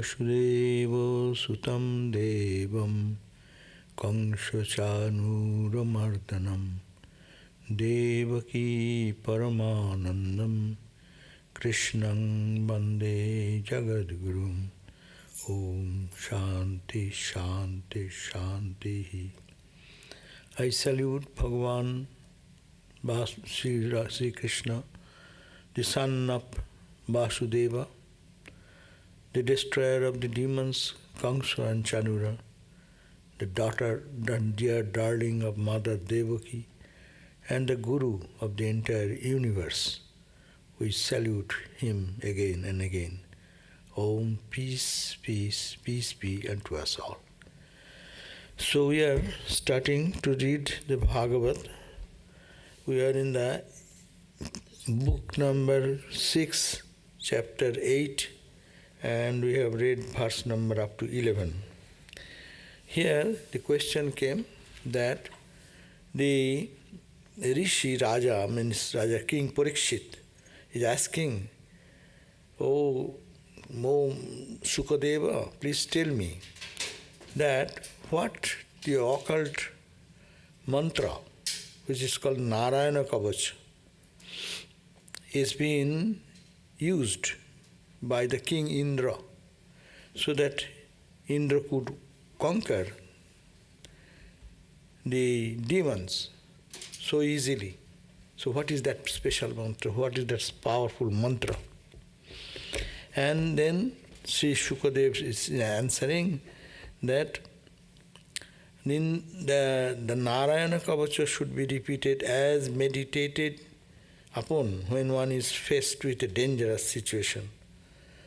Vasudeva Sutam Devam Kamsa Chanuramardanam Devaki Paramanandam Krishnam Bande Jagadgurum. Om Shanti Shanti Shanti. I salute Bhagavan Sri Krishna, the son of Vasudeva, the destroyer of the demons, Kamsa and Chanura, the daughter, the dear darling of Mother Devaki, and the Guru of the entire universe. We salute him again and again. Om, peace, peace, peace be unto us all. So we are starting to read the Bhagavad. We are in the book number 6, chapter 8, and we have read verse number up to 11. Here the question came that the Rishi Raja, means Raja King Parikshit, is asking, "Oh, Sukadeva, please tell me that what the occult mantra, which is called Narayana Kavacha, is being used by the king Indra so that Indra could conquer the demons so easily. So what is that special mantra? What is that powerful mantra?" And then Sri Shukadev is answering that the Narayana Kavacha should be repeated as meditated upon when one is faced with a dangerous situation.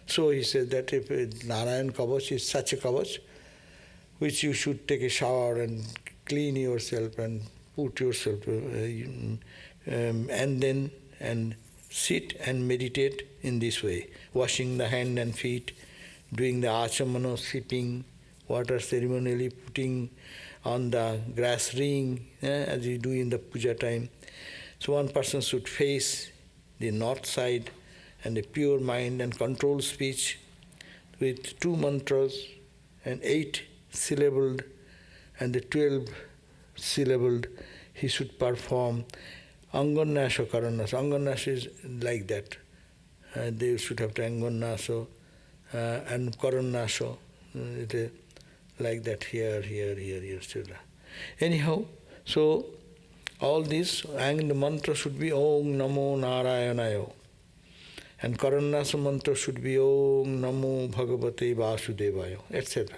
So he said that if Narayana Kavacha is such a Kavacha, which you should take a shower and clean yourself and put yourself, and then sit and meditate in this way, washing the hand and feet, doing the achamana, sipping water ceremonially, putting on the grass ring, as you do in the puja time. So one person should face the north side and a pure mind and controlled speech with 2 mantras and 8 syllabled and the 12 syllabled. He should perform Anganasa Karanasa. Anganasa is like that. They should have Anganasa and Karanasa. Like that here, etc. Anyhow, so all this, and the mantra should be Om Namo Narayanayo. And Karanasa mantra should be Om Namo Bhagavate Vasudevaya, etc.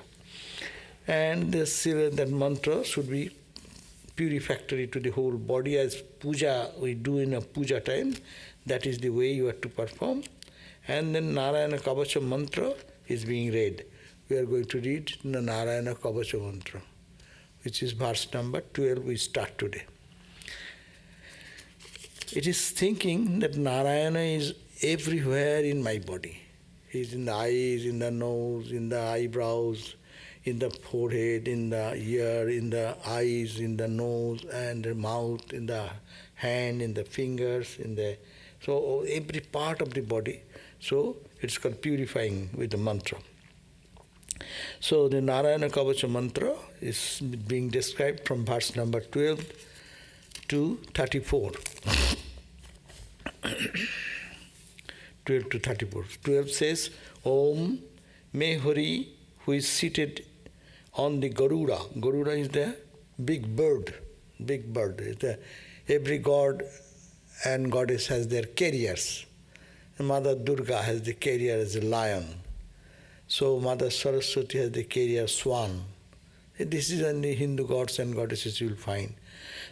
And that mantra should be purificatory to the whole body, as puja we do in a puja time. That is the way you have to perform. And then Narayana Kavacha mantra is being read. We are going to read the Narayana Kavacha mantra, which is verse number 12. We start today. It is thinking that Narayana is everywhere in my body. He is in the eyes, in the nose, in the eyebrows, in the forehead, in the ear, in the eyes, in the nose and the mouth, in the hand, in the fingers, so every part of the body. So it's called purifying with the mantra. So the Narayana Kavacha mantra is being described from verse number 12 to 34. 12 to 34. 12 says, Om Mehari, who is seated on the Garuda. Garuda is the big bird. Big bird. Every god and goddess has their carriers. Mother Durga has the carrier as a lion. So Mother Saraswati has the carrier swan. This is in the Hindu gods and goddesses you will find.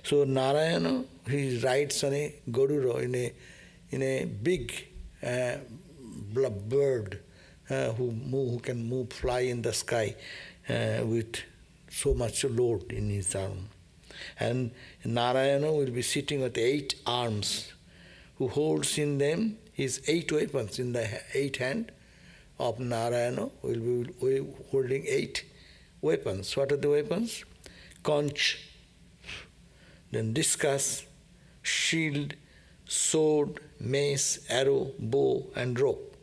So Narayana, he rides on a Garuda in a big bird who can fly in the sky with so much load in his arm. And Narayana will be sitting with 8 arms, who holds in them his 8 weapons. In the 8 hand of Narayana will be holding 8 weapons. What are the weapons? Conch, then discus, shield, sword, mace, arrow, bow and rope.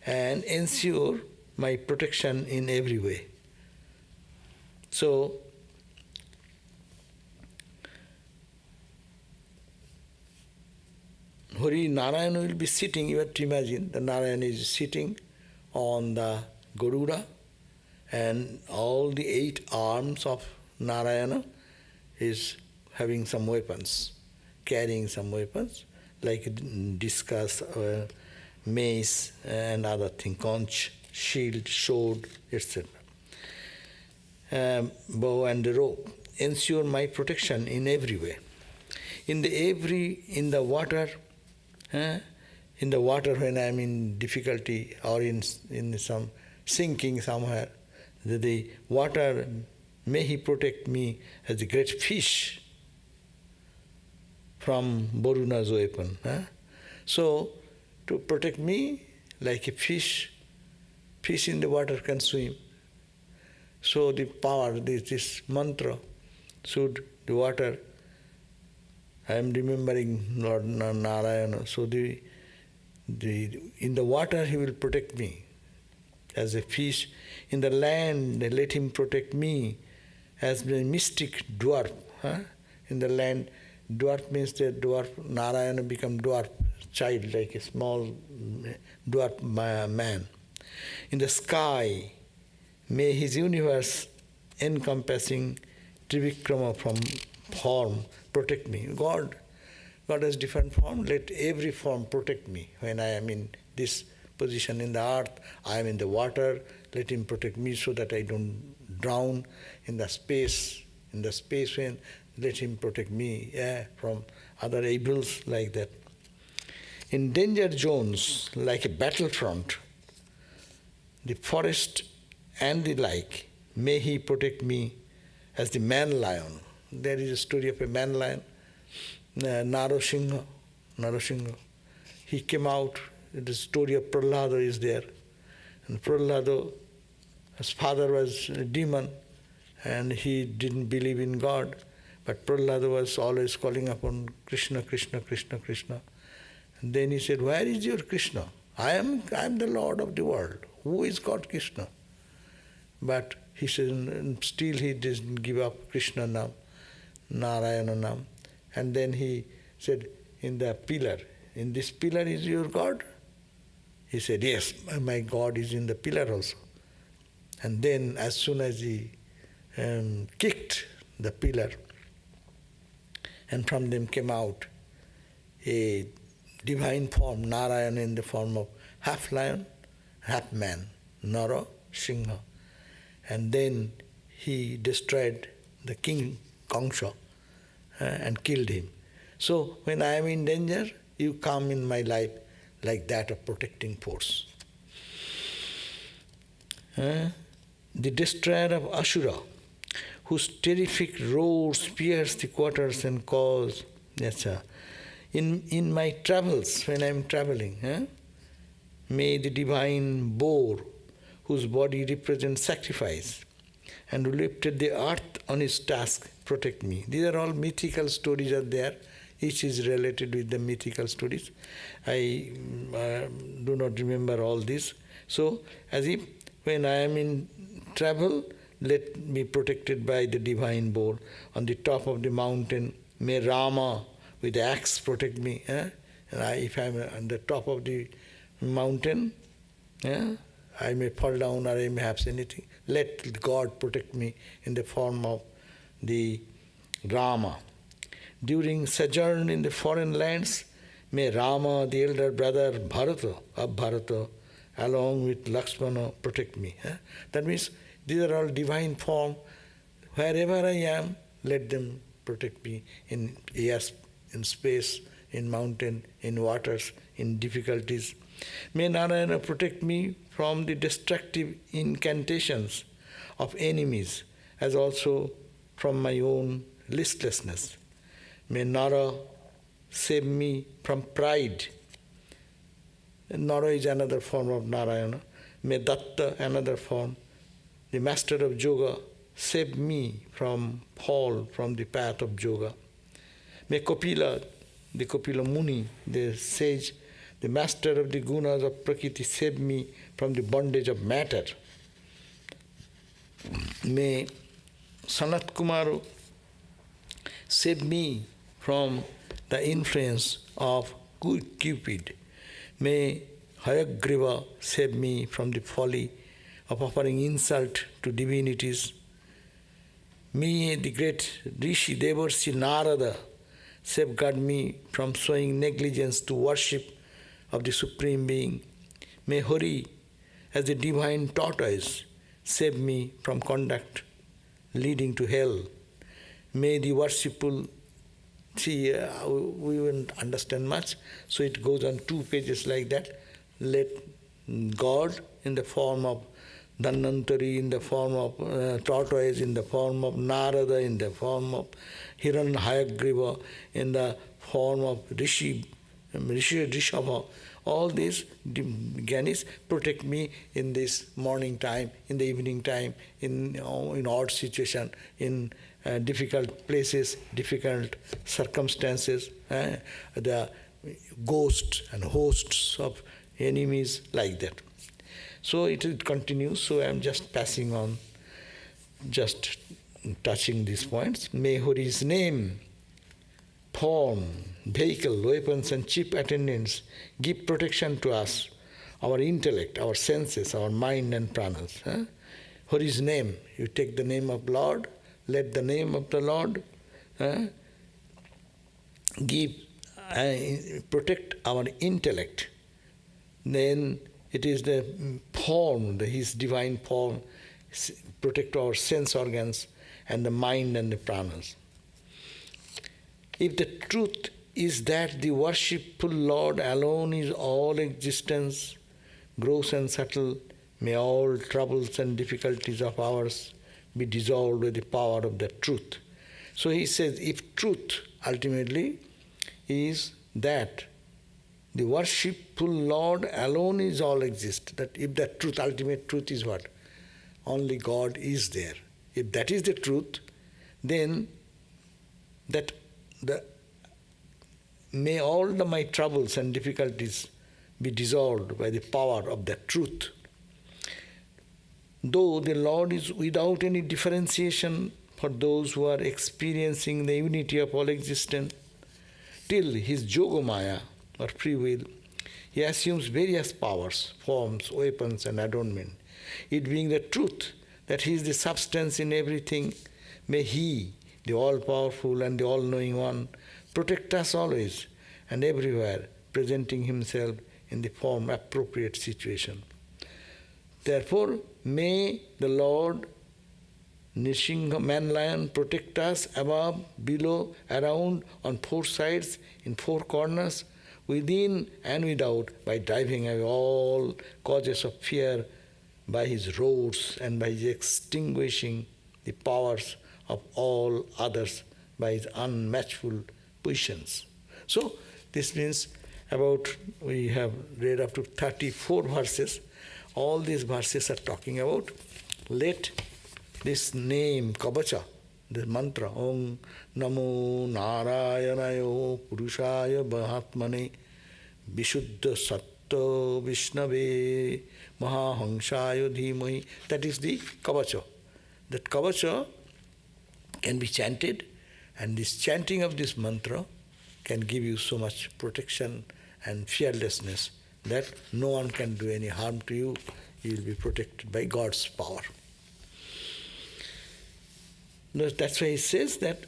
And ensure my protection in every way. So, Hari Narayan will be sitting, you have to imagine, the Narayan is sitting on the Garuda, and all the 8 arms of Narayana is having some weapons, carrying some weapons, like discus, mace, and other things, conch, shield, sword, etc. Bow and the rope ensure my protection in every way. In the water when I am in difficulty or in some sinking somewhere, the water, may he protect me as a great fish from Varuna's weapon. So, to protect me like a fish in the water can swim. So the power, this mantra, should the water, I am remembering Lord Narayana, so in the water he will protect me as a fish. In the land, let him protect me as a mystic dwarf. In the land, dwarf means that dwarf, Narayana become dwarf child, like a small dwarf man. In the sky, may his universe encompassing Trivikrama from form protect me. God has different form, let every form protect me. When I am in this position in the earth, I am in the water, let him protect me so that I don't drown in the space when, let him protect me from other evils like that. In danger zones, like a battlefront, the forest and the like, may he protect me as the man-lion. There is a story of a man-lion, Narasingha. He came out, the story of Prahlada is there. And Prahlada, his father was a demon, and he didn't believe in God. But Prahlada was always calling upon Krishna, Krishna, Krishna, Krishna. And then he said, where is your Krishna? I am the Lord of the world. Who is God Krishna? But he said, still he didn't give up Krishna Nam, Narayana Nam. And then he said, in the pillar, in this pillar is your God? He said, yes, my God is in the pillar also. And then as soon as he kicked the pillar, and from them came out a divine form, Narayana in the form of half lion, half man, Nara, Singha. And then he destroyed the king Kangsha and killed him. So when I am in danger, you come in my life like that of protecting force. The destroyer of Asura, whose terrific roars pierce the quarters and cause, in my travels, when I am traveling, may the divine boar, whose body represents sacrifice, and who lifted the earth on his task, protect me. These are all mythical stories are there. Each is related with the mythical stories. I do not remember all this. So, as if when I am in travel, let me protected by the divine boar. On the top of the mountain, may Rama with the axe protect me. And if I am on the top of the mountain, I may fall down or I may have anything. Let God protect me in the form of the Rama. During sojourn in the foreign lands, may Rama, the elder brother Bharata, along with Lakshmana, protect me. That means these are all divine form. Wherever I am, let them protect me in air, in space, in mountain, in waters, in difficulties. May Narayana protect me from the destructive incantations of enemies, as also from my own listlessness. May Nara save me from pride. Nara is another form of Narayana. May Datta, another form, the master of yoga, save me from fall from the path of yoga. May Kapila, the Kapila Muni, the sage, the master of the gunas of Prakriti, save me from the bondage of matter. May Sanat Kumara save me from the influence of Cupid. May Hayagriva save me from the folly of offering insult to divinities. May the great Rishi Devarsi Narada safeguard me from showing negligence to worship of the Supreme Being. May Hari, as the divine tortoise, save me from conduct leading to hell. May the worshipful, we won't understand much, so it goes on 2 pages like that. Let God in the form of Dhanvantari, in the form of tortoise, in the form of Narada, in the form of Hiran Hayagriva, in the form of Rishabha, all these Gyanis protect me in this morning time, in the evening time, in odd situation, in difficult places, difficult circumstances, the ghosts and hosts of enemies like that. So it continues, so I am just passing on, just touching these points. May Hari's name, form, vehicle, weapons and chief attendants give protection to us, our intellect, our senses, our mind and pranas. Hari's name, you take the name of Lord, let the name of the Lord protect our intellect. Then it is the form, his divine form, protect our sense organs and the mind and the pranas. If the truth is that the worshipful Lord alone is all existence, gross and subtle, may all troubles and difficulties of ours be dissolved with the power of the truth. So he says, if truth ultimately is that the worshipful Lord alone is all exist, that if that truth, ultimate truth is what? Only God is there. If that is the truth, then may all my troubles and difficulties be dissolved by the power of that truth. Though the Lord is without any differentiation for those who are experiencing the unity of all existence, till his Yogamaya, or free will, he assumes various powers, forms, weapons and adornment. It being the truth that he is the substance in everything, may he, the all-powerful and the all-knowing one, protect us always and everywhere, presenting himself in the form appropriate situation. Therefore, may the Lord Nrsimha Man-Lion protect us above, below, around, on 4 sides, in 4 corners, within and without, by driving away all causes of fear by his roars and by his extinguishing the powers of all others by his unmatchful positions. So, this means we have read up to 34 verses. All these verses are talking about, let this name, Kavacha, the mantra, Om Namo Narayanayo Purushaya Mahatmane Vishuddha Sattva Vishnave Mahahangshayo Dhimai. That is the Kavacha. That Kavacha can be chanted, and this chanting of this mantra can give you so much protection and fearlessness that no one can do any harm to you. You will be protected by God's power. That's why he says that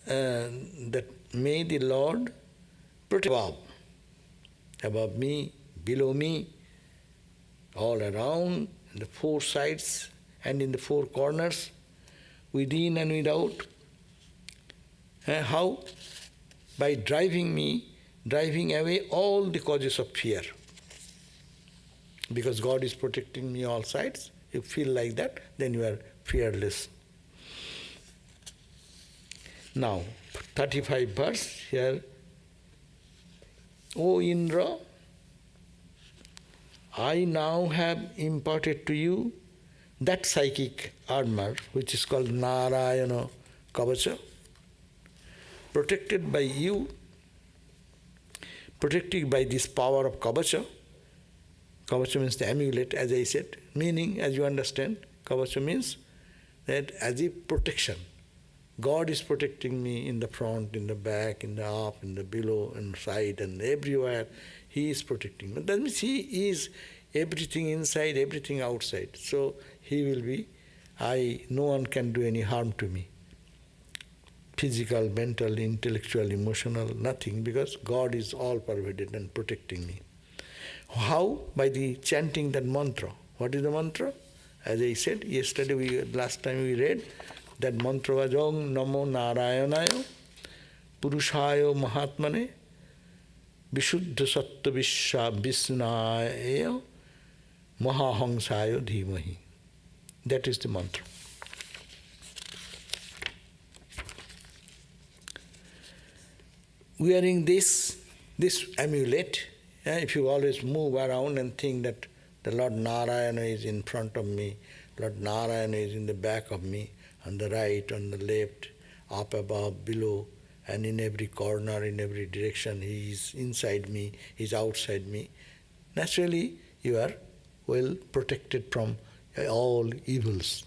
that may the Lord protect above me, below me, all around, in the 4 sides and in the 4 corners, within and without. How? By driving away all the causes of fear. Because God is protecting me all sides. You feel like that, then you are fearless. Now, 35 verse here. O Indra, I now have imparted to you that psychic armor which is called Narayana Kavacha, protected by you protected by this power of Kavacha. Kavacha means the amulet, as I said, meaning, as you understand, Kavacha means that as if protection. God is protecting me in the front, in the back, in the up, in the below, and side, and everywhere. He is protecting me. That means He is everything inside, everything outside. So He will be, no one can do any harm to me. Physical, mental, intellectual, emotional, nothing, because God is all pervaded and protecting me. How? By the chanting that mantra. What is the mantra? As I said yesterday, last time we read, that mantra was Om Namo Narayanaya Purushayo Mahatmane Vishuddha Sattva Visnaya Mahahamsayo Dhimahi. That is the mantra. Wearing this amulet, if you always move around and think that the Lord Narayana is in front of me, Lord Narayana is in the back of me, on the right, on the left, up, above, below, and in every corner, in every direction, He is inside me, He is outside me. Naturally, you are well protected from all evils.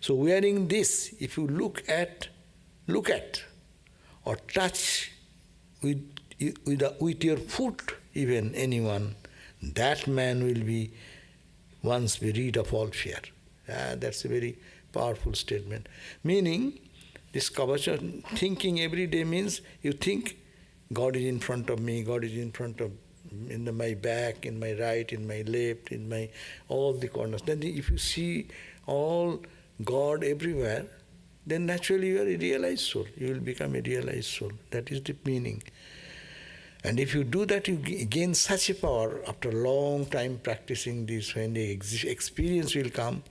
So wearing this, if you look at or touch with your foot even anyone, that man will be once be rid of all fear. That's a very powerful statement. Meaning, this Kavacha, thinking every day means you think God is in front of me, God is in front of my back, in my right, in my left, in my all the corners. Then if you see all God everywhere, then naturally you are a realized soul. You will become a realized soul. That is the meaning. And if you do that, you gain such a power after a long time practicing this. When the experience will come,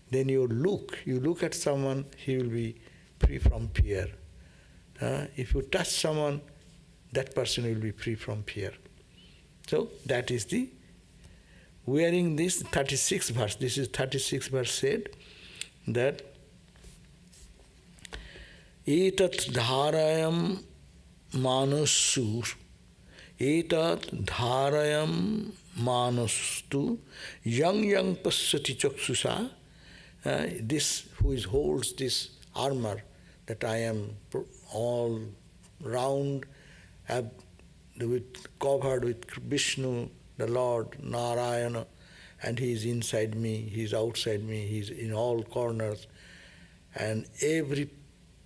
then you look at someone, he will be free from fear. If you touch someone, that person will be free from fear. So that is the wearing this 36th verse. This is 36th verse said that etat dharayam manusur etat dharayam manustu yang pasyati chaksusa. This who holds this armor, that I am all round, covered with Vishnu, the Lord Narayana, and He is inside me, He is outside me, He is in all corners, and every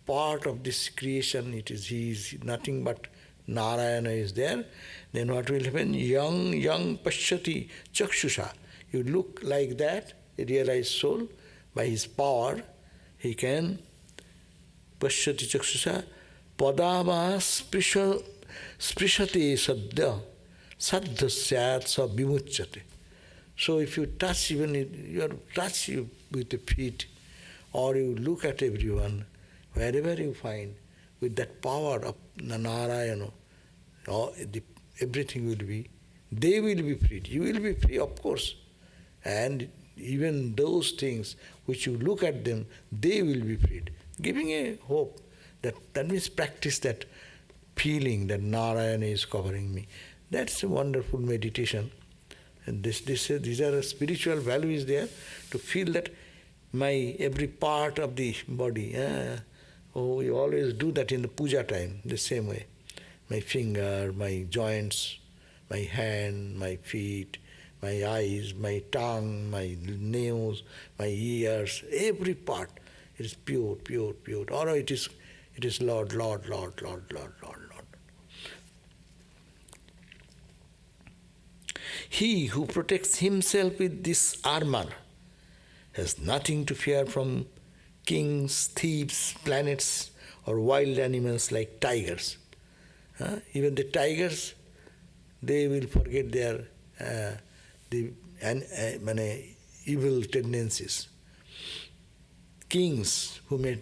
part of this creation, He is nothing but Narayana is there. Then what will happen? Yang pasyati chakshusha. You look like that, a realized soul, by his power, he can pasyati chakshusha padava sprishate sadya sadhya syat sa vimuchyate. So if you touch touch with the feet, or you look at everyone, wherever you find, with that power of Narayana, everything will be, they will be freed. You will be free, of course. And even those things which you look at them, they will be freed. Giving a hope that means practice that feeling that Narayana is covering me. That's a wonderful meditation. And these are spiritual values there, to feel that my every part of the body. We always do that in the puja time, the same way. My finger, my joints, my hand, my feet, my eyes, my tongue, my nails, my ears, every part, it is pure, pure, pure. Or it is Lord, Lord, Lord, Lord, Lord, Lord, Lord. He who protects himself with this armor has nothing to fear from kings, thieves, planets, or wild animals like tigers. Even the tigers, they will forget their evil tendencies. Kings who may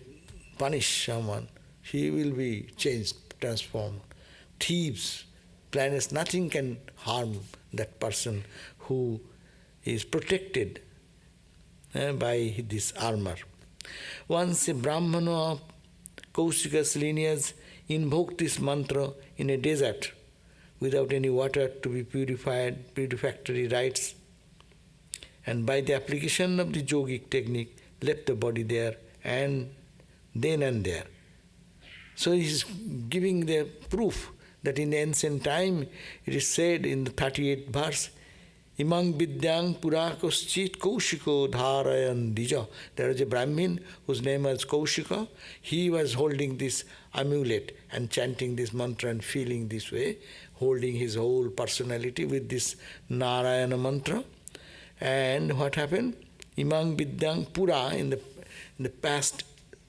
punish someone, he will be changed, transformed. Thieves, planets, nothing can harm that person who is protected by this armor. Once a Brahmana of Kaushika's lineage invoked this mantra in a desert without any water to be purified, purificatory rites. And by the application of the yogic technique, left the body there and then and there. So he is giving the proof that in ancient time it is said in the 38th verse, Imang vidyang purakoschit kaushiko dharayan dija. There was a Brahmin whose name was Kaushika. He was holding this amulet and chanting this mantra and feeling this way, holding his whole personality with this Narayana mantra. And what happened? Imang vidyang pura, in the past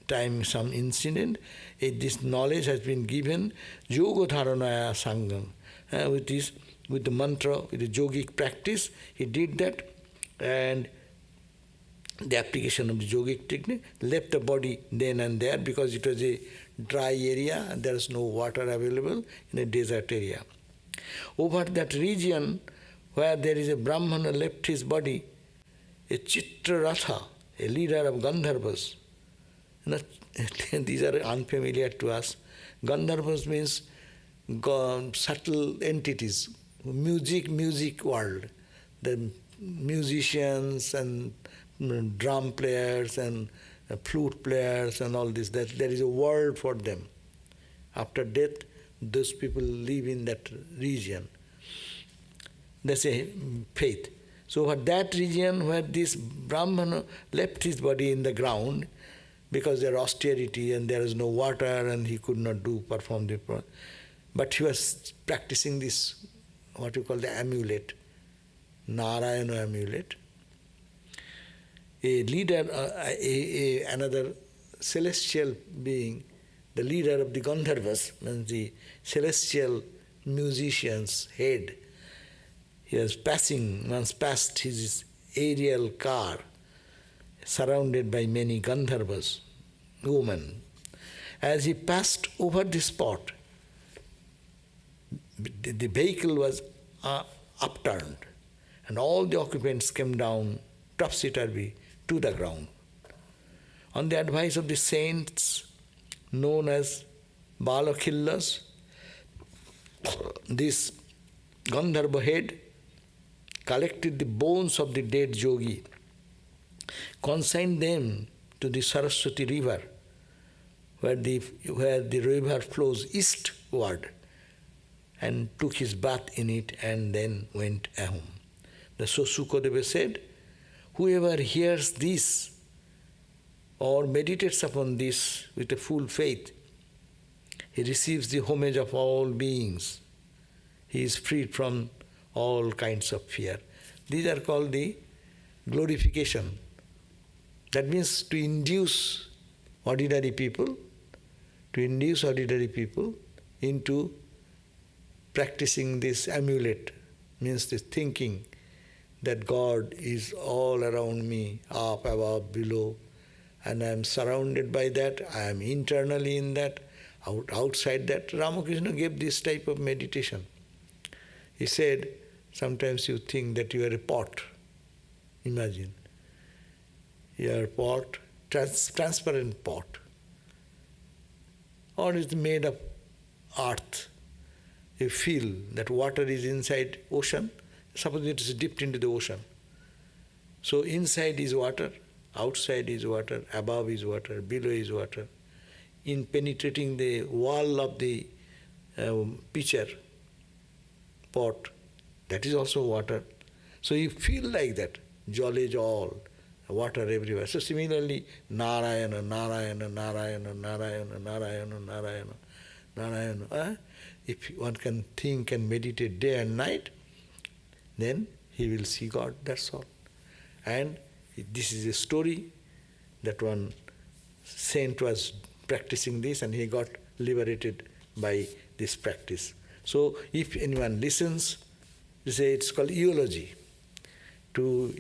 time, some incident, this knowledge has been given, yoga dharanaya sangam, with the mantra, with the yogic practice, he did that, and the application of the yogic technique, left the body then and there because it was a dry area and there is no water available in a desert area. Over that region where there is a Brahmana left his body, a Chitraratha, a leader of Gandharvas. These are unfamiliar to us. Gandharvas means subtle entities, music world. The musicians and drum players and flute players and all this, that there is a world for them. After death, those people live in that region. That's a faith. So for that region where this Brahmana left his body in the ground, because there is austerity and there is no water and he could not perform the... But he was practicing this, what you call the amulet, Narayana amulet. A leader, another celestial being, the leader of the Gandharvas, means the celestial musician's head, he was once passed his aerial car, surrounded by many Gandharvas, women. As he passed over the spot, the vehicle was upturned, and all the occupants came down topsy-turvy to the ground. On the advice of the saints known as Balakhillas, this Gandharva head collected the bones of the dead yogi, consigned them to the Saraswati river, where the river flows eastward, and took his bath in it and then went home. So Sukadeva said, whoever hears this or meditates upon this with a full faith, he receives the homage of all beings. He is freed from all kinds of fear. These are called the glorification. That means to induce ordinary people into practicing this amulet, means this thinking that God is all around me, up, above, below, and I am surrounded by that, I am internally in that, outside that. Ramakrishna gave this type of meditation. He said, sometimes you think that you are a pot. Imagine. You are a pot, transparent pot, or it's made of earth. You feel that water is inside ocean. Suppose it is dipped into the ocean. So inside is water, outside is water, above is water, below is water. In penetrating the wall of the pitcher, pot, that is also water. So you feel like that, jolly all, water everywhere. So similarly, Narayana, Narayana, Narayana, Narayana, Narayana, Narayana, Narayana. If one can think and meditate day and night, then he will see God, that's all. And this is a story that one saint was practicing this and he got liberated by this practice. So if anyone listens, they say it's called eulogy, to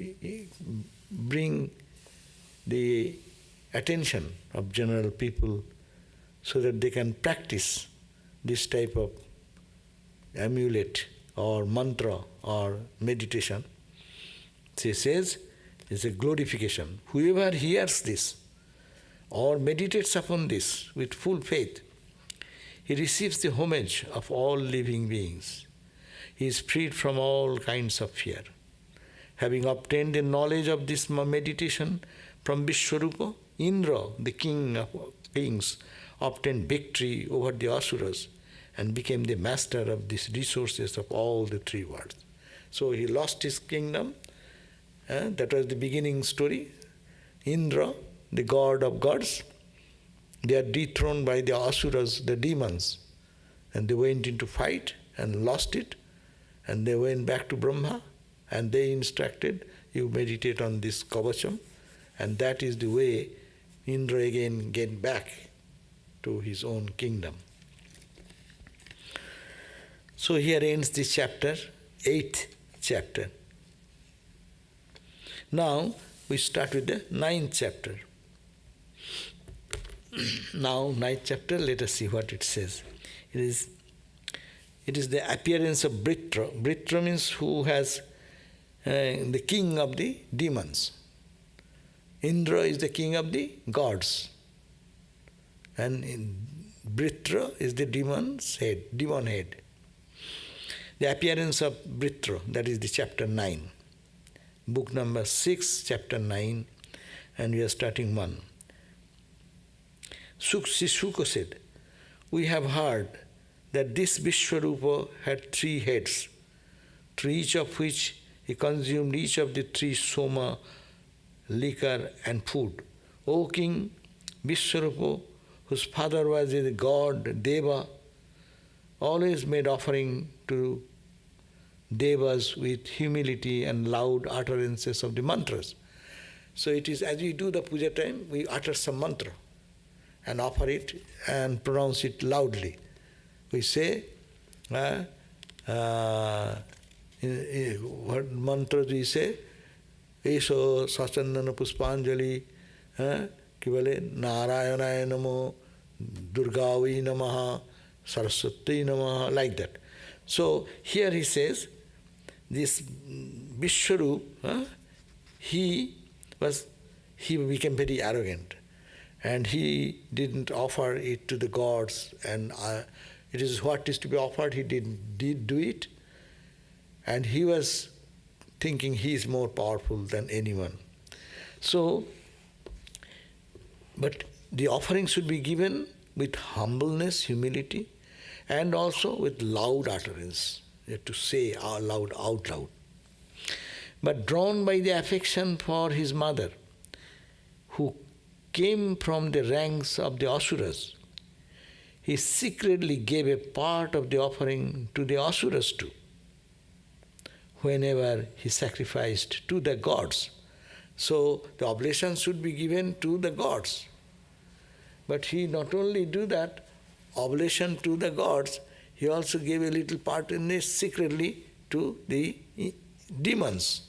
bring the attention of general people so that they can practice this type of amulet or mantra or meditation. She says it's a glorification. Whoever hears this or meditates upon this with full faith, he receives the homage of all living beings. he is freed from all kinds of fear. Having obtained the knowledge of this meditation from Vishwarupa, Indra, the king of kings, obtained victory over the Asuras and became the master of these resources of all the three worlds. So he lost his kingdom. That was the beginning story. Indra, the god of gods, they are dethroned by the Asuras, the demons, and they went into fight and lost it, and they went back to Brahma, and they instructed, you meditate on this Kavacham, and that is the way Indra again get back to his own kingdom. So here ends this chapter, 8th chapter. Now we start with the 9th chapter. Now, 9th chapter, let us see what it says. It is the appearance of Vritra. Vritra means who has the king of the demons. Indra is the king of the gods. And Vritra is the demon head. The appearance of Vritra, that is the chapter 9. Book number 6, chapter 9, and we are starting 1. Shuka said, we have heard that this Vishwarupa had 3 heads, through each of which he consumed each of the 3 soma, liquor and food. O king, Vishwarupa, whose father was the god Deva, always made offering to Devas with humility and loud utterances of the mantras. So it is as we do the puja time, we utter some mantra and offer it and pronounce it loudly. We say, what mantras we say? Esho sachandana puspanjali, kivale Narayanaya namo, Durgavi namaha, Saraswati namaha, like that. So here he says, this Vishwarup, he became very arrogant, and he didn't offer it to the gods, and it is what is to be offered, he did do it, and he was thinking he is more powerful than anyone. So, but the offering should be given with humbleness, humility, and also with loud utterance. You have to say out loud. But drawn by the affection for his mother, who came from the ranks of the Asuras, he secretly gave a part of the offering to the Asuras too, whenever he sacrificed to the gods. So the oblation should be given to the gods. But he not only do that, oblation to the gods, he also gave a little part in this secretly to the demons.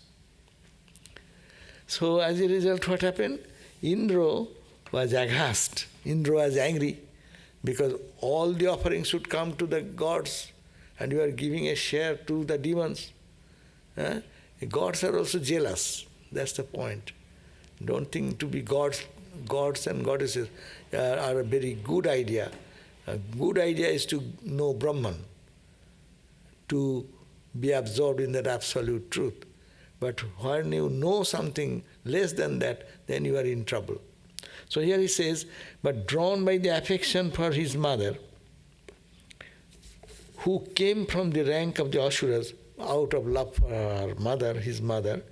So as a result, what happened? Indra was aghast. Indra was angry because all the offerings should come to the gods and you are giving a share to the demons. The gods are also jealous. That's the point. Don't think to be gods and goddesses are a very good idea. A good idea is to know Brahman, to be absorbed in that absolute truth. But when you know something less than that, then you are in trouble. So here he says, but drawn by the affection for his mother, who came from the rank of the Asuras, out of love for her mother, his mother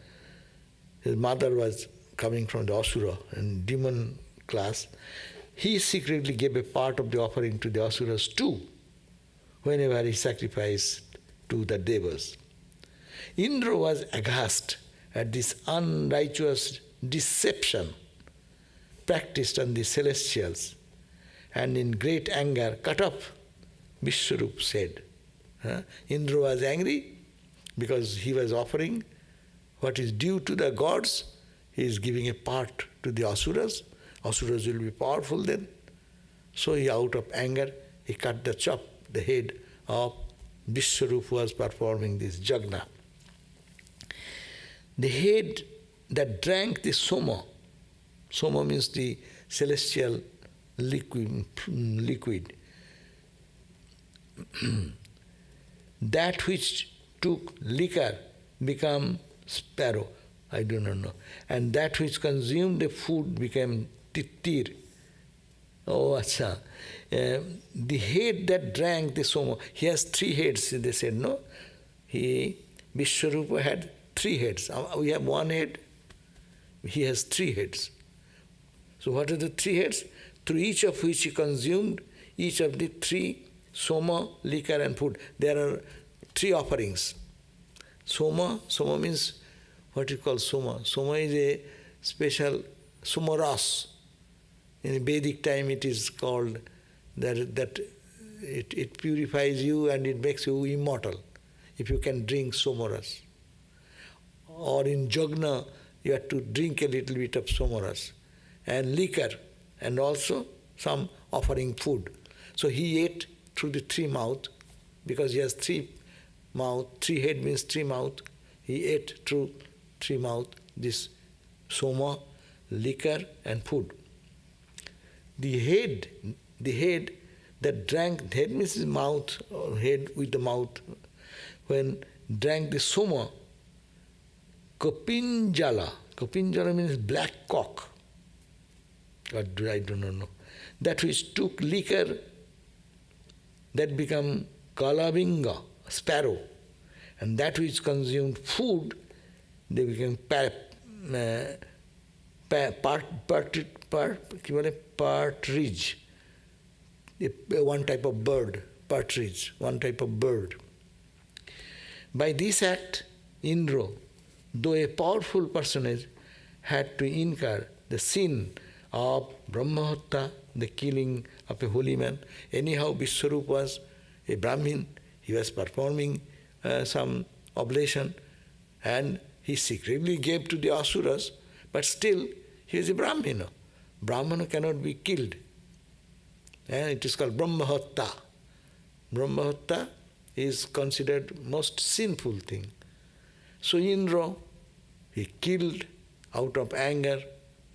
was coming from the Asura and demon class, he secretly gave a part of the offering to the Asuras too, whenever he sacrificed to the Devas. Indra was aghast at this unrighteous deception practiced on the celestials, and in great anger cut off, Vishwarup said. Indra was angry because he was offering what is due to the gods. He is giving a part to the Asuras. Asuras will be powerful then. So he, out of anger, he cut the head of Vishwarup, who was performing this jagna. The head that drank the soma means the celestial liquid, that which took liquor become sparrow. I do not know. And that which consumed the food became tittir. Oh, acha. The head that drank the soma, he has 3 heads. They said, no. Vishwarupa had 3 heads. We have 1 head. He has 3 heads. So what are the 3 heads? Through each of which he consumed each of the 3 soma, liquor and food. There are 3 offerings. Soma means what you call soma. Soma is a special sumaras. In Vedic time it is called that it purifies you and it makes you immortal if you can drink somaras. Or in Jagna you have to drink a little bit of somaras and liquor and also some offering food. So he ate through the 3 mouth because he has 3 mouth, 3 head means 3 mouth. He ate through 3 mouth this soma, liquor and food. The head that drank, head means his mouth, or head with the mouth, when drank the soma, kopinjala means black cock. I do not know. That which took liquor, that become kalavinga, sparrow. And that which consumed food, they became partridge, one type of bird, partridge, one type of bird. By this act, Indra, though a powerful personage, had to incur the sin of Brahmahatta, the killing of a holy man. Anyhow, Vishwarupa was a Brahmin, he was performing some oblation, and he secretly gave to the Asuras, but still he is a Brahmana. Brahmana cannot be killed. And it is called Brahmahatta. Brahmahatta is considered most sinful thing. So Indra, he killed out of anger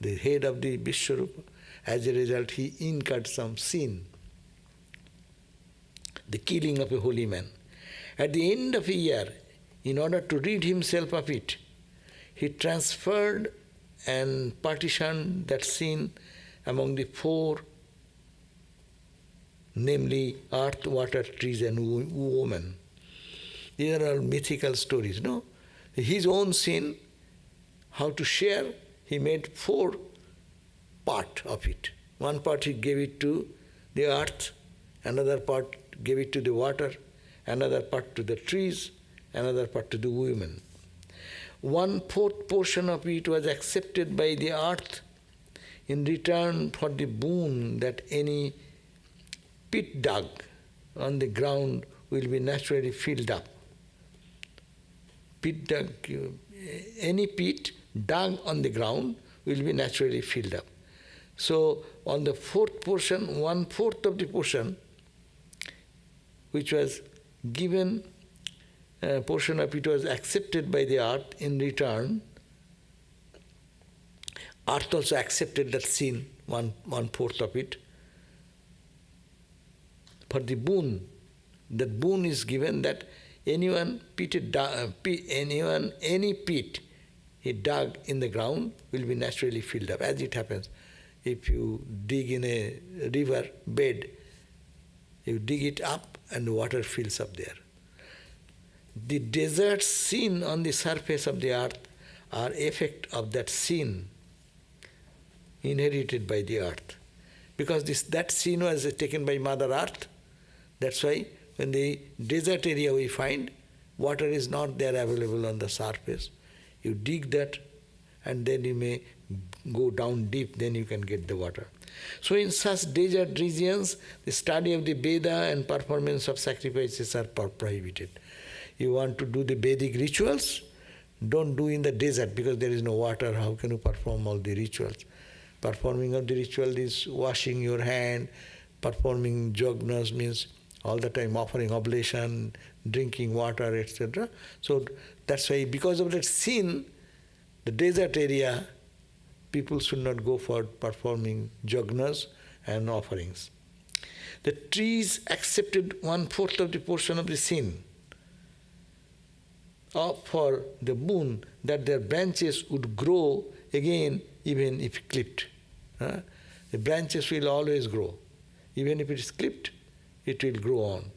the head of the Vishwarupa. As a result, he incurred some sin, the killing of a holy man. At the end of a year, in order to rid himself of it, he transferred and partitioned that sin among the 4, namely earth, water, trees and woman. These are all mythical stories, no? His own sin, how to share, he made 4 part of it. One part he gave it to the earth, another part gave it to the water, another part to the trees, another part to the women. 1/4 portion of it was accepted by the earth in return for the boon that any pit dug on the ground will be naturally filled up. Pit dug, any pit dug on the ground will be naturally filled up. So on the 4th portion, 1/4 of the portion, which was given, portion of it was accepted by the earth in return. Earth also accepted that sin, 1/4 of it. For the boon, that boon is given that any pit he dug in the ground will be naturally filled up, as it happens. If you dig in a river bed, you dig it up and the water fills up there. The deserts seen on the surface of the earth are effect of that sin inherited by the earth. Because that sin was taken by Mother Earth, that's why when the desert area we find, water is not there available on the surface. You dig that and then you may go down deep, then you can get the water. So in such desert regions, the study of the Veda and performance of sacrifices are prohibited. You want to do the Vedic rituals, don't do in the desert because there is no water. How can you perform all the rituals? Performing of the ritual is washing your hand, performing jognas means all the time offering oblation, drinking water, etc. So that's why, because of that sin, the desert area, people should not go for performing jognas and offerings. The trees accepted 1/4 of the portion of the sin. for the boon that their branches would grow again even if clipped. The branches will always grow. Even if it is clipped, it will grow on.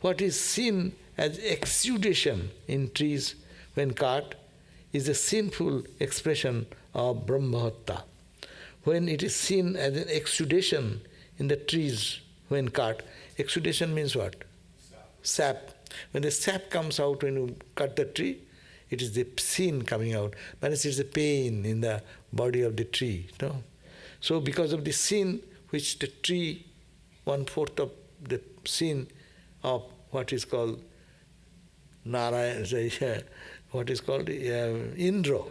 What is seen as exudation in trees when cut is a sinful expression of Brahmahatta. When it is seen as an exudation in the trees when cut, exudation means what? Sap. When the sap comes out when you cut the tree, it is the sin coming out. But it is the pain in the body of the tree. No? So because of the sin which the tree, 1/4 of the sin of what is called Narayan, what is called Indra,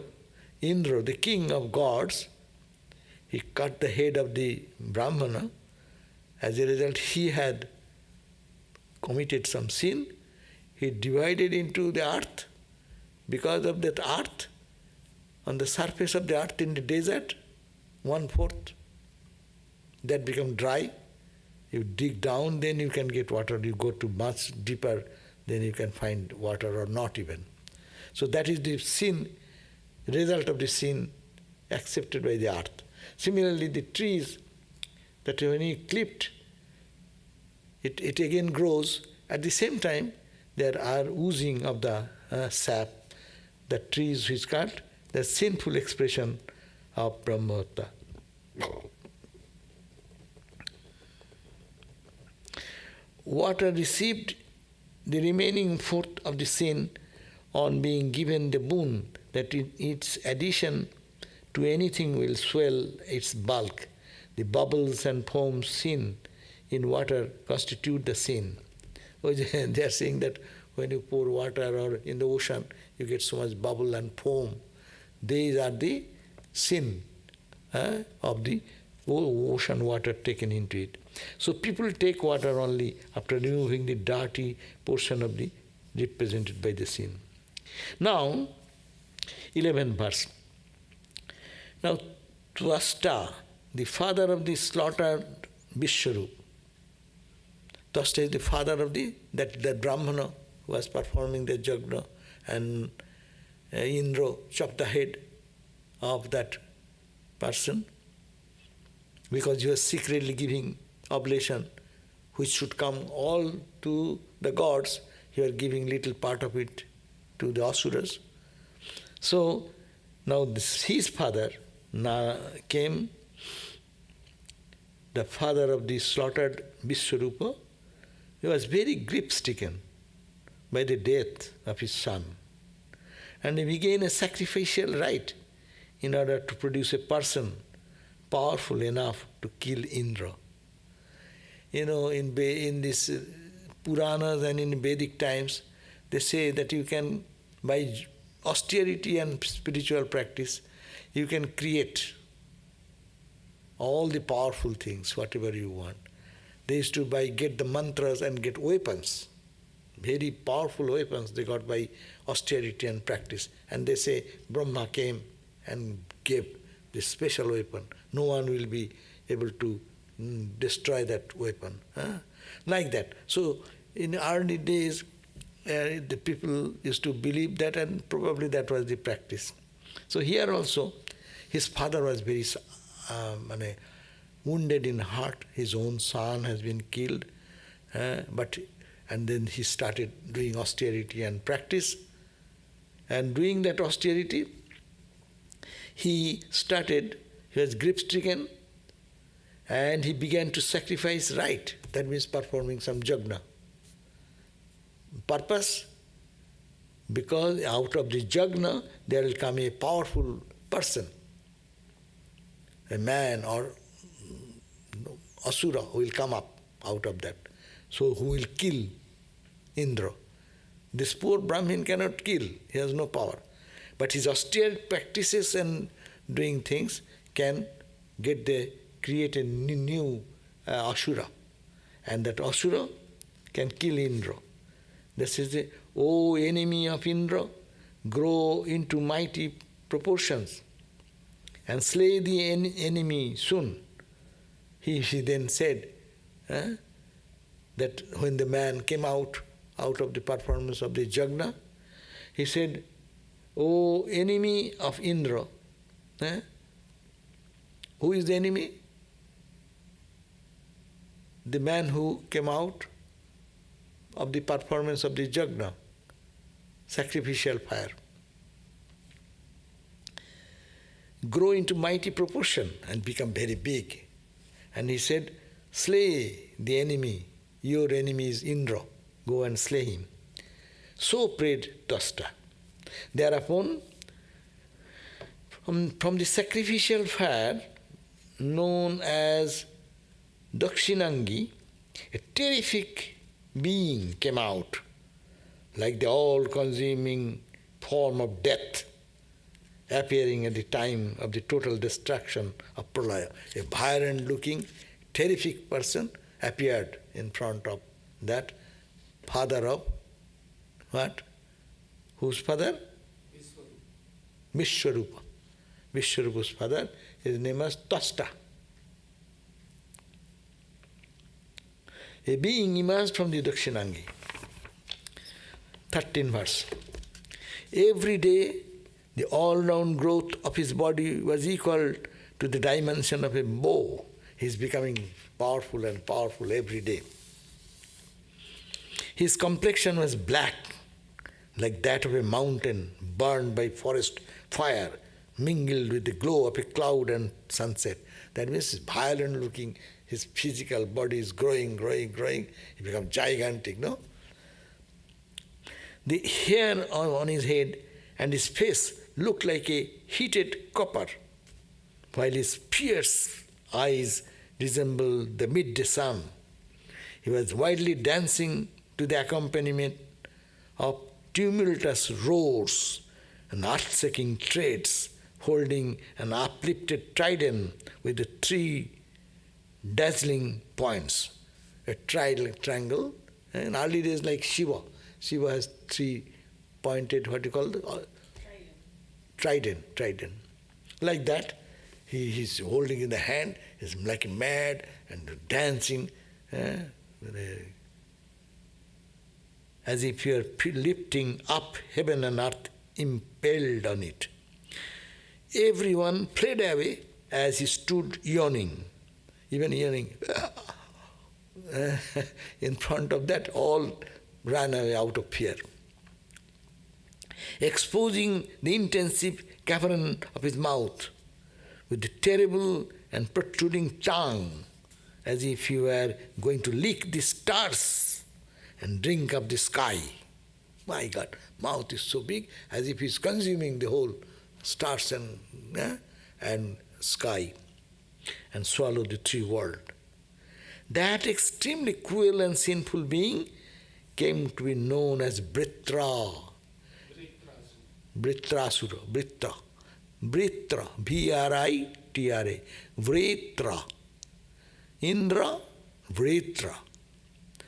the king of gods, he cut the head of the Brahmana. As a result, he had committed some sin. He divided into the earth. Because of that earth, on the surface of the earth in the desert, 1/4, that become dry. You dig down, then you can get water. You go to much deeper, then you can find water or not even. So that is the sin, result of the sin accepted by the earth. Similarly, the trees, that when you clipped, it again grows. At the same time, there are oozing of the sap. The trees which cut, the sinful expression of Brahmahatta. Water received the remaining 1/4 of the sin on being given the boon that its addition to anything will swell its bulk. The bubbles and foams seen in water constitute the sin. They are saying that when you pour water or in the ocean, you get so much bubble and foam. These are the sin of the ocean water taken into it. So people take water only after removing the dirty portion of the represented by the sin. Now, 11th verse. Now, Tvasta, the father of the slaughtered Vishwarup. Tvasta is the father of that Brahmana who was performing the yajna, and Indra chopped the head of that person because he was secretly giving oblation which should come all to the gods. He was giving little part of it to the asuras. So now his father came, the father of the slaughtered Vishwarupa. He was very grief-stricken by the death of his son. And he began a sacrificial rite in order to produce a person powerful enough to kill Indra. You know, in these Puranas and in Vedic times, they say that you can, by austerity and spiritual practice, you can create all the powerful things, whatever you want. They used to get the mantras and get weapons, very powerful weapons they got by austerity and practice. And they say Brahma came and gave this special weapon. No one will be able to destroy that weapon. Like that. So in early days, the people used to believe that, and probably that was the practice. So here also, his father was very wounded in heart. His own son has been killed, and then he started doing austerity and practice. And doing that austerity, he was grief-stricken, and he began to sacrifice right. That means performing some yajna. Purpose? Because out of the yajna, there will come a powerful person, a man or asura who will come up out of that. So who will kill Indra. This poor Brahmin cannot kill, he has no power. But his austere practices and doing things can create a new asura. And that asura can kill Indra. This is the, O enemy of Indra, grow into mighty proportions and slay the enemy soon. He then said that when the man came out of the performance of the yajna, He said, "O enemy of Indra," who is the enemy? The man who came out of the performance of the Yajna, sacrificial fire. Grow into mighty proportion and become very big. And he said, slay the enemy. Your enemy is Indra. Go and slay him. So prayed Twasta. Thereupon, from the sacrificial fire known as Dakshinangi, a terrific being came out, like the all-consuming form of death, appearing at the time of the total destruction of Pralaya. A violent-looking, terrific person appeared in front of that father of what? Whose father? Vishwarupa. Vishwarupa's father, his name was Twasta. A being emerged from the Dakshinangi. 13th verse. Every day, the all-round growth of his body was equal to the dimension of a bow. He is becoming powerful and powerful every day. His complexion was black, like that of a mountain burned by forest fire, mingled with the glow of a cloud and sunset. That means he's violent looking, his physical body is growing. He becomes gigantic, no? The hair on his head and his face looked like a heated copper, while his fierce eyes resembled the midday sun. He was wildly dancing to the accompaniment of tumultuous roars and earth-shaking treads, holding an uplifted trident with the three dazzling points. A triangle, in early days like Shiva. Shiva has three pointed, what do you call it? Trident. Like that, he's holding in the hand, he's like mad and dancing, as if you are lifting up heaven and earth impelled on it. Everyone fled away as he stood yawning, even yawning. In front of that, all ran away out of fear, exposing the intensive cavern of his mouth with the terrible and protruding tongue, as if he were going to lick the stars and drink up the sky. My God, mouth is so big, as if he's consuming the whole stars and sky, and swallow the three worlds. That extremely cruel and sinful being came to be known as Vritrasura. Vritra, V-R-I-T-R-A, Vritra. Indra, Vritra.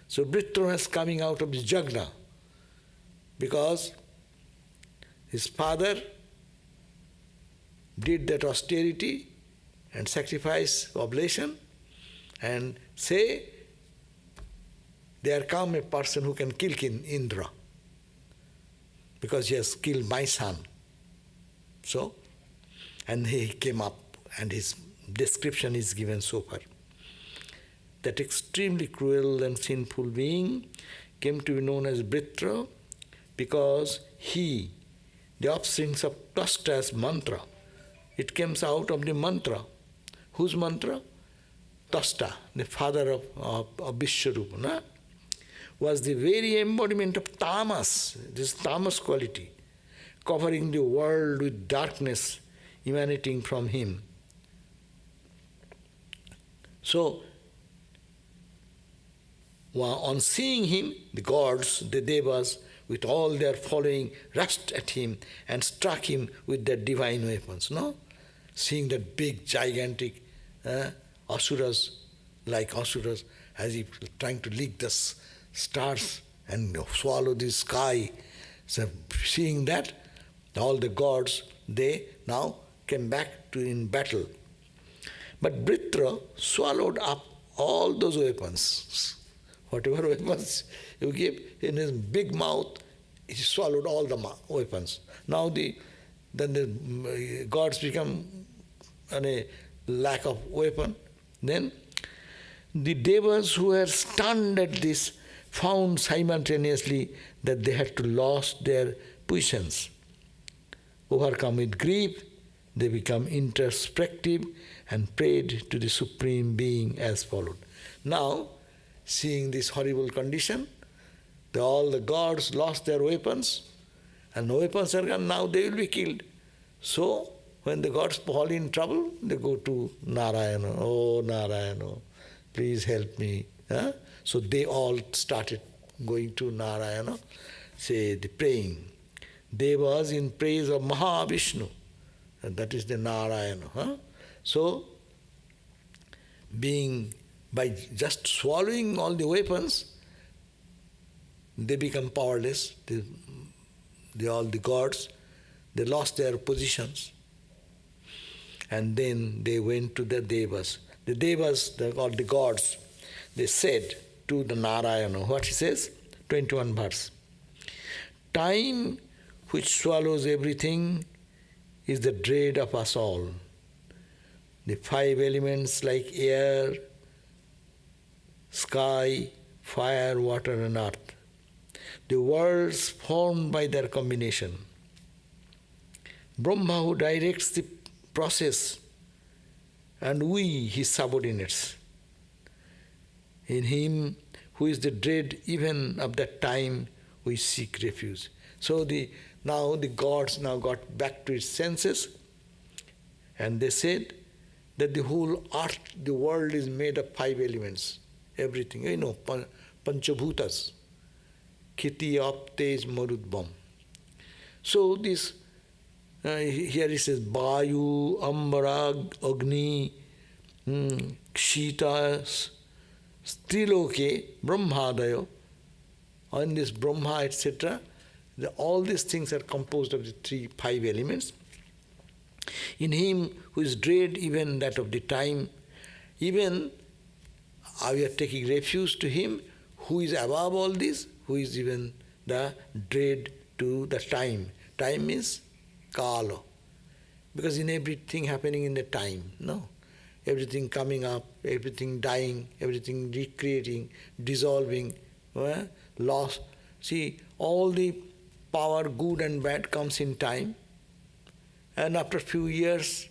So Vritra is coming out of the Yajna, because his father did that austerity and sacrifice, oblation, and say, there come a person who can kill Indra, because he has killed my son. So, and he came up, and his description is given so far. That extremely cruel and sinful being came to be known as Vritra, because he, the offsprings of Twasta's mantra, it comes out of the mantra. Whose mantra? Twasta, the father of Vishwarupa, no? Was the very embodiment of tamas, this tamas quality, covering the world with darkness emanating from him. So, on seeing him, the gods, the devas, with all their following, rushed at him and struck him with their divine weapons, no? Seeing that big, gigantic asuras, as if trying to lick the stars and swallow the sky. So seeing that, all the gods, they now came back to in battle. But Vritra swallowed up all those weapons. Whatever weapons you give in his big mouth, he swallowed all the weapons. Now then the gods become a lack of weapon. Then the devas who were stunned at this found simultaneously that they had to lose their positions. Overcome with grief, they become introspective and prayed to the Supreme Being as followed. Now, seeing this horrible condition, all the gods lost their weapons, and no weapons are gone, now they will be killed. So, when the gods fall in trouble, they go to Narayana. Oh, Narayana, please help me. Huh? So they all started going to Narayana, say the praying. Devas in praise of Mahavishnu, and that is the Narayana. Huh? So, by just swallowing all the weapons, they become powerless. All the gods, they lost their positions. And then they went to the devas. The devas, or the gods, they said to the Narayana, what he says? 21 verse. Time which swallows everything is the dread of us all. The 5 elements like air, sky, fire, water and earth. The worlds formed by their combination. Brahma who directs the process, and we, his subordinates. In him who is the dread even of that time, we seek refuge. So now the gods now got back to its senses, and they said that the whole earth, the world is made of 5 elements. Everything, Panchabhutas. Kiti, Ap, Tej, Marudbam. So this, here it says, Vayu, Ambara, Agni, Kshita, Striloke, Brahmadayo. On this Brahma, etc., all these things are composed of the 5 elements. In him who is dread even that of the time, even we are taking refuge to him who is above all this, who is even the dread to the time. Time means kala. Because in everything happening in the time, no? Everything coming up, everything dying, everything recreating, dissolving, loss. See, all the power, good and bad, comes in time. And after a few years,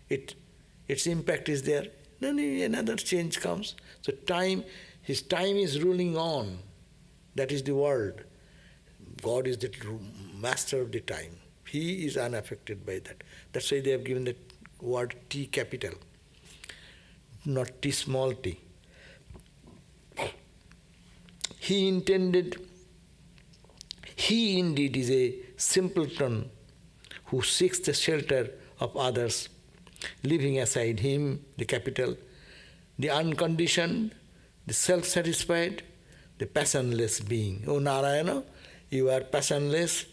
its impact is there. Then another change comes. So his time is ruling on. That is the world. God is the master of the time. He is unaffected by that. That's why they have given the word T capital, not T small t. He indeed is a simpleton who seeks the shelter of others, leaving aside him, the capital, the unconditioned, the self-satisfied, the passionless being. Oh Narayana, you are passionless,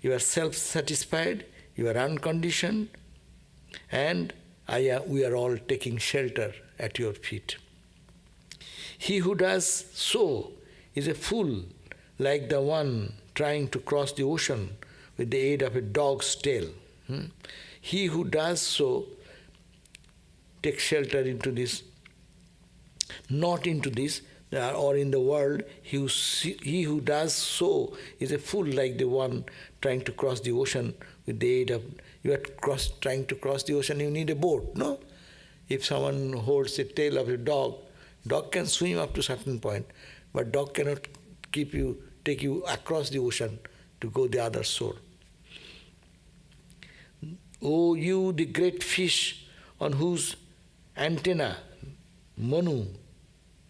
you are self-satisfied, you are unconditioned, and we are all taking shelter at your feet. He who does so is a fool, like the one trying to cross the ocean with the aid of a dog's tail. He who does so takes shelter into this, not into this, or in the world. He who does so is a fool, like the one trying to cross the ocean with the aid of... You are trying to cross the ocean, you need a boat, no? If someone holds the tail of a dog can swim up to a certain point, but dog cannot take you across the ocean to go the other shore. O you, the great fish on whose antenna Manu,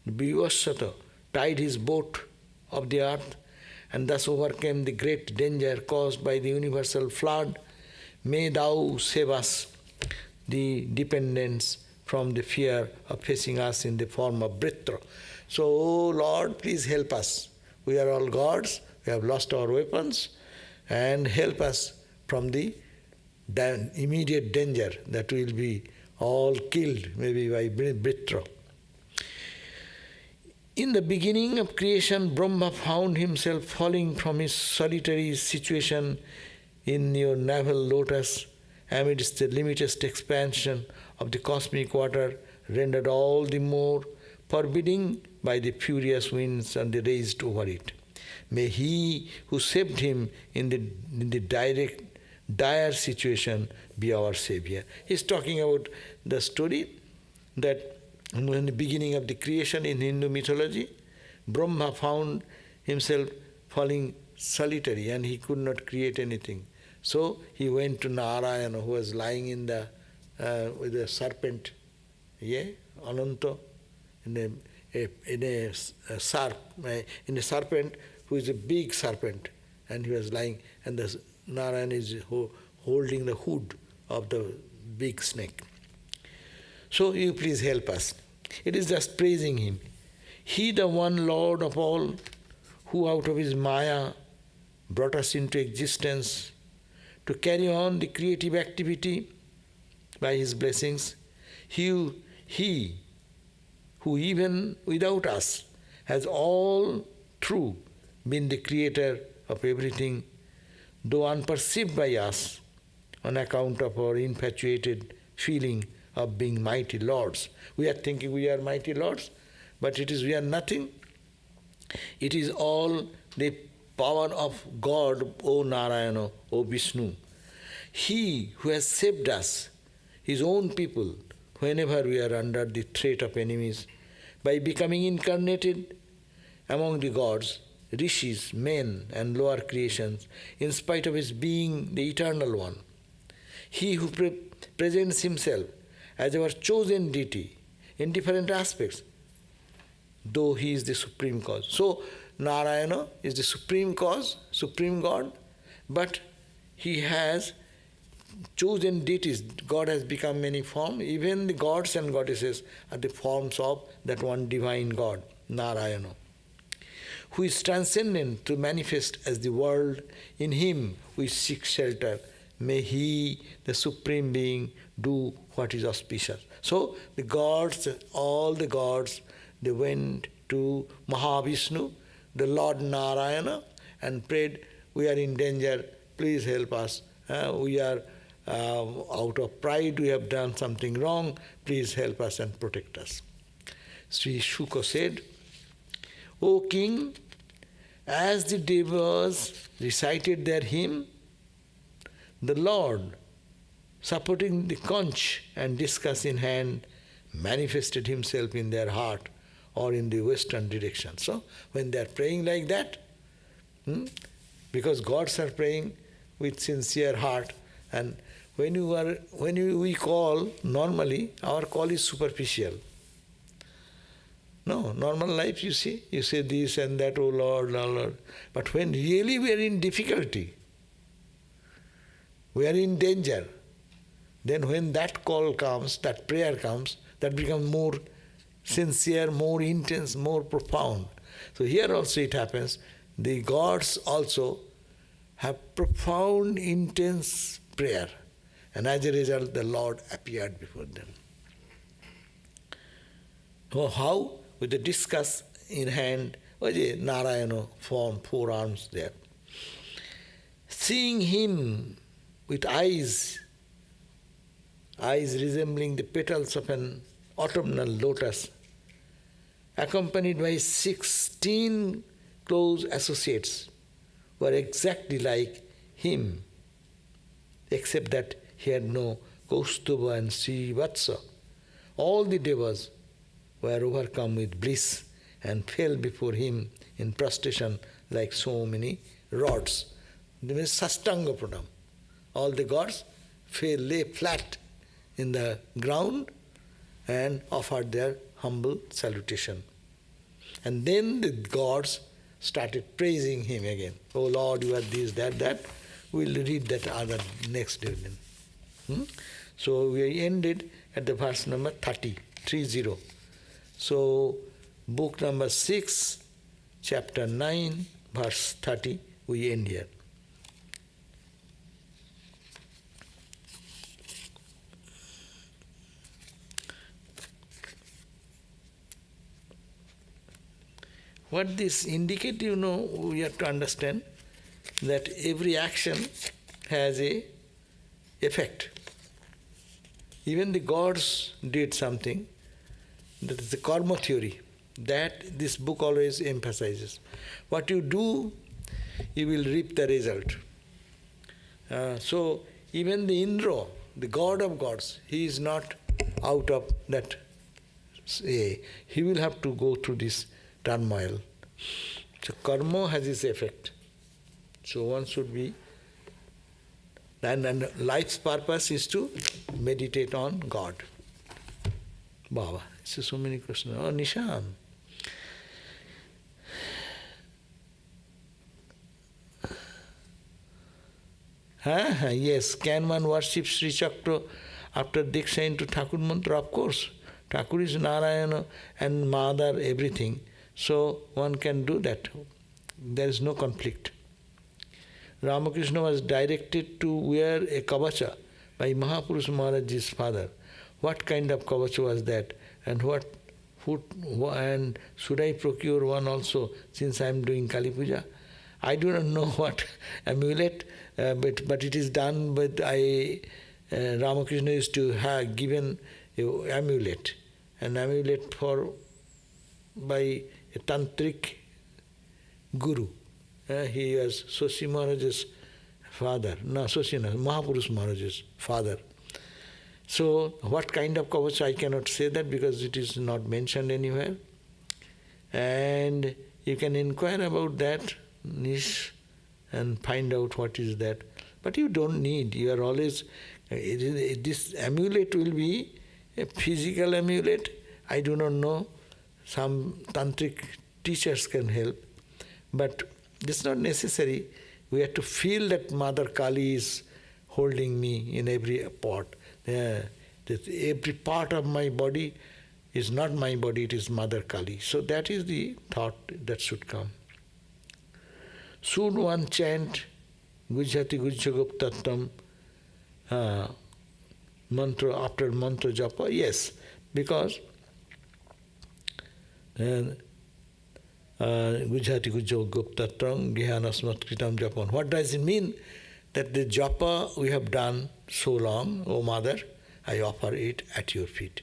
Vivasata, tied his boat of the earth and thus overcame the great danger caused by the universal flood, may thou save us, the dependents, from the fear of facing us in the form of Vritra. So, oh Lord, please help us. We are all gods, we have lost our weapons, and help us from the immediate danger that we will be all killed, maybe by Vritra. In the beginning of creation, Brahma found himself falling from his solitary situation in your navel lotus amidst the limitless expansion of the cosmic water, rendered all the more forbidding by the furious winds and the raised over it. May he who saved him in the dire situation be our Savior. He's talking about the story that in the beginning of the creation in Hindu mythology, Brahma found himself falling solitary and he could not create anything. So he went to Narayana, who was lying in the with a serpent, Ananta, in a serpent who is a big serpent, and he was lying, and the Narayan is holding the hood of the big snake. So you please help us. It is just praising him. He, the one Lord of all, who out of his Maya brought us into existence to carry on the creative activity by his blessings. He who even without us has all through been the creator of everything, though unperceived by us on account of our infatuated feeling of being mighty lords. We are thinking we are mighty lords, but it is we are nothing. It is all the power of God, O Narayana, O Vishnu. He who has saved us, his own people, whenever we are under the threat of enemies, by becoming incarnated among the gods, rishis, men, and lower creations, in spite of his being the eternal one. He who presents himself as our chosen deity in different aspects, though he is the supreme cause. So Narayana is the supreme cause, supreme God, but he has chosen deities. God has become many forms. Even the gods and goddesses are the forms of that one divine God, Narayana, who is transcendent to manifest as the world. In him we seek shelter. May he, the supreme being, do what is auspicious. So the gods, all the gods, they went to Mahavishnu, the Lord Narayana, and prayed, we are in danger, please help us. We are out of pride, we have done something wrong, please help us and protect us. Sri Shuka said, O king, as the devas recited their hymn, the Lord, supporting the conch and discus in hand, manifested himself in their heart or in the western direction. So when they are praying like that, because gods are praying with sincere heart, and when we call, normally our call is superficial. No, normal life you say this and that, oh Lord, oh Lord. But when really we are in difficulty, we are in danger, then when that call comes, that prayer comes, that becomes more sincere, more intense, more profound. So here also it happens, the gods also have profound, intense prayer. And as a result, the Lord appeared before them. So how? With the discus in hand, Narayana form, 4 arms there. Seeing him with eyes resembling the petals of an autumnal lotus, accompanied by 16 close associates, were exactly like him, except that he had no Kaustuba and Srivatsa. All the devas were overcome with bliss and fell before him in prostration like so many rods. They mean Sastanga Pranam. All the gods lay flat in the ground and offered their humble salutation. And then the gods started praising him again. Oh Lord, you are this, that. We'll read that other next day then. So we ended at the verse number 30. So book number 6, chapter 9, verse 30, we end here. What this indicates, we have to understand that every action has a effect. Even the gods did something. That is the karma theory. That this book always emphasizes. What you do, you will reap the result. So even the Indra, the god of gods, he is not out of that. He will have to go through this turmoil. So karma has its effect. So one should be, and life's purpose is to meditate on God. Baba, so many questions. Oh, Nisham. Yes, can one worship Sri Chakra after Diksha into Thakur Mantra? Of course. Thakur is Narayana and Mother, everything. So one can do that. There is no conflict. Ramakrishna was directed to wear a Kavacha by Mahapurush Maharaj's father. What kind of Kavacha was that? And and should I procure one also since I am doing Kali Puja? I do not know what amulet, but it is done. But Ramakrishna used to have given an amulet by a tantric guru. He was Sosi Maharaj's father. No, Sosi no, Mahapurush Maharaj's father. So what kind of Kavacha, I cannot say that because it is not mentioned anywhere. And you can inquire about that niche and find out what is that. But you don't need, you are always, this amulet will be a physical amulet. I do not know, some tantric teachers can help. But it's not necessary. We have to feel that Mother Kali is holding me in every part. That every part of my body is not my body, it is Mother Kali. So that is the thought that should come. Should one chant Gujhati Gujjaguptattam mantra after mantra japa? Yes, because Gujhati Gujjaguptattam Gihanasmat Kritam Japan. What does it mean? That the japa we have done so long, O Mother, I offer it at your feet.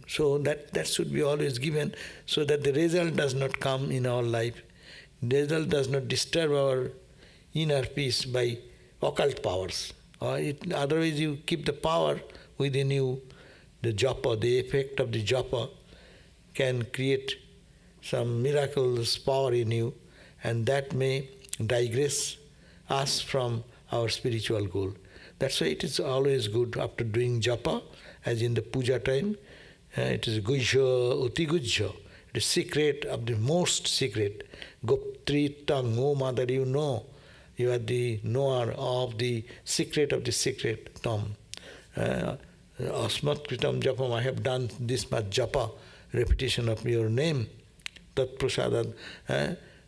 So that should be always given, so that the result does not come in our life. The result does not disturb our inner peace by occult powers. Otherwise you keep the power within you. The japa, the effect of the japa can create some miraculous power in you, and that may digress us from our spiritual goal. That's why it is always good after doing japa, as in the puja time, it is gujja, uti gujja. It is secret of the most secret. Goptritang, O Mother, you know. You are the knower of the secret Tom. Asmat Kritam Japam, I have done this much japa, repetition of your name. Tat prasadad.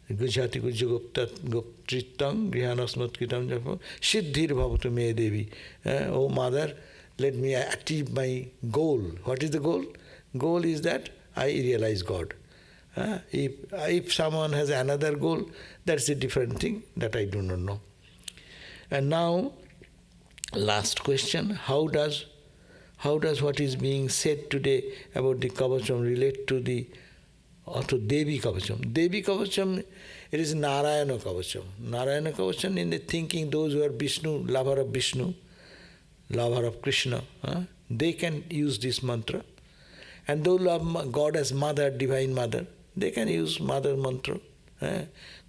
Gujhati Guptritang, Grihanasmat Kritam Japam. Siddhir Bhavatu Me Devi. O Mother, let me achieve my goal. What is the goal? Goal is that I realize God. If someone has another goal, that's a different thing that I do not know. And now, last question, how does what is being said today about the Kavacham relate to the Devi Kavacham? Devi Kavacham, it is Narayana Kavacham. Narayana Kavacham in the thinking, those who are Vishnu, lover of Vishnu, lover of Krishna, they can use this mantra. And those who love God as Mother, Divine Mother, they can use Mother mantra.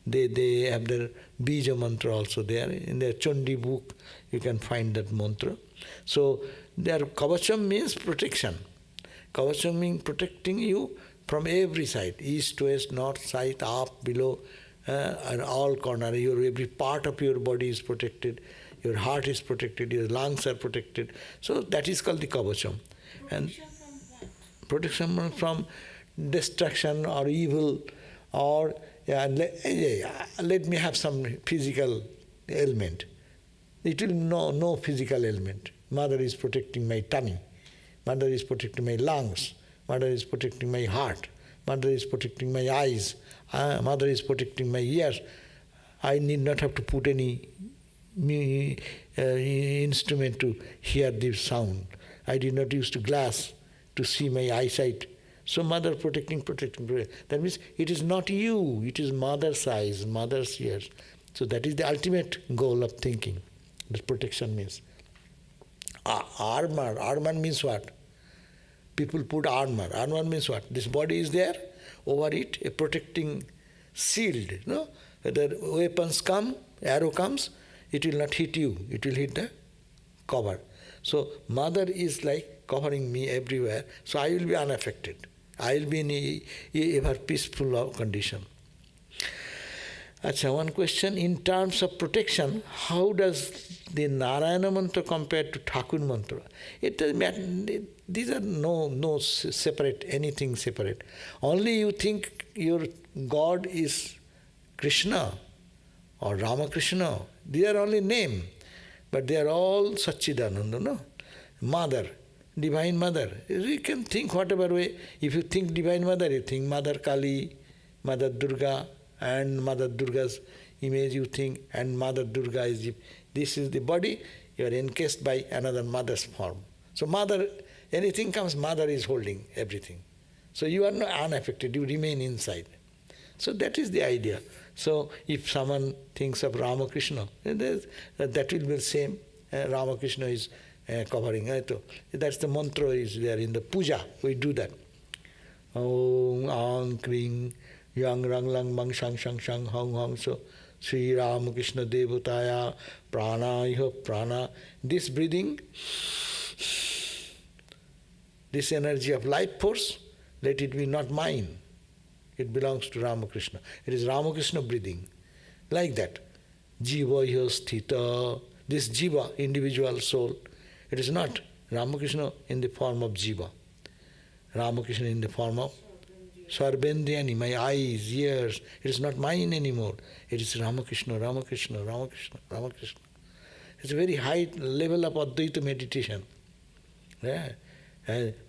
They have their Bija mantra also there. In their Chandi book, you can find that mantra. So their Kavacham means protection. Kavacham means protecting you from every side, east, west, north, south, up, below, and all corners. Every part of your body is protected. Your heart is protected. Your lungs are protected. So that is called the Kavacham. And protection from destruction or evil, or let me have some physical ailment. It will no physical ailment. Mother is protecting my tummy. Mother is protecting my lungs. Mother is protecting my heart. Mother is protecting my eyes. Mother is protecting my ears. I need not have to put any instrument to hear this sound. I did not use to glass to see my eyesight. So mother protecting. That means it is not you, it is mother's eyes, mother's ears. So that is the ultimate goal of thinking. That protection means. Armor. Armor means what? People put armor. Armor means what? This body is there, over it a protecting shield. No? The weapons come, arrow comes, it will not hit you, it will hit the cover. So mother is like covering me everywhere, so I will be unaffected. I will be in a ever peaceful condition. Achha, one question, in terms of protection, how does the Narayana mantra compare to Thakur mantra? It doesn't matter, these are no separate, anything separate. Only you think your God is Krishna or Ramakrishna. They are only name, but they are all Satchidananda, no? Mother, Divine Mother. You can think whatever way. If you think Divine Mother, you think Mother Kali, Mother Durga, and Mother Durga's image you think, and Mother Durga is, this is the body, you are encased by another mother's form. So mother, anything comes, mother is holding everything. So you are not unaffected, you remain inside. So that is the idea. So if someone thinks of Ramakrishna, that will be the same. Ramakrishna is covering. That's the mantra is there in the puja. We do that. Om Ang Kring Yang Rang Lang Mang Shang Shang Shang Hong Hong. So Sri Ramakrishna Devataya Prana Iho Prana. This breathing, this energy of life force, let it be not mine. It belongs to Ramakrishna. It is Ramakrishna breathing. Like that. Jiva iho sthita. This jiva, individual soul, it is not Ramakrishna in the form of jiva. Ramakrishna in the form of Sarvendriyani, my eyes, ears. It is not mine anymore. It is Ramakrishna, Ramakrishna, Ramakrishna, Ramakrishna. It's a very high level of Advaita meditation. Yeah.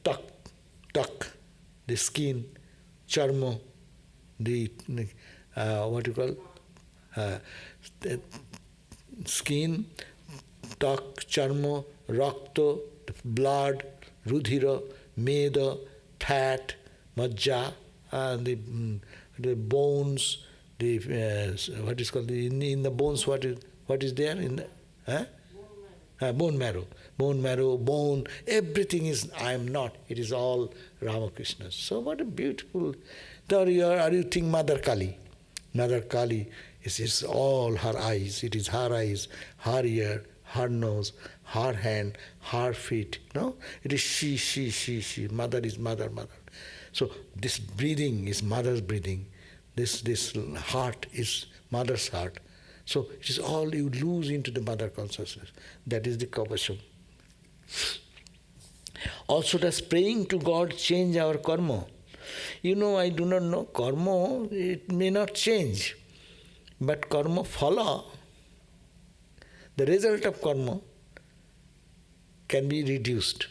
Tak, the skin, charma, the what you call the skin, tak, charma, rakta, the blood, rudhira, meda, fat, majja, the bones, the what is called in the bones. What is there in the bone marrow, bone. Everything is I am not. It is all Ramakrishna. So what a beautiful. Are you think Mother Kali? Mother Kali is all her eyes. It is her eyes, her ear, her nose, her hand, her feet. No, it is she. Mother is mother. So this breathing is mother's breathing. This heart is mother's heart. So it is all you lose into the mother consciousness. That is the Kavacha. Also, does praying to God change our karma? I do not know. Karma, it may not change. But karma phala, the result of karma can be reduced.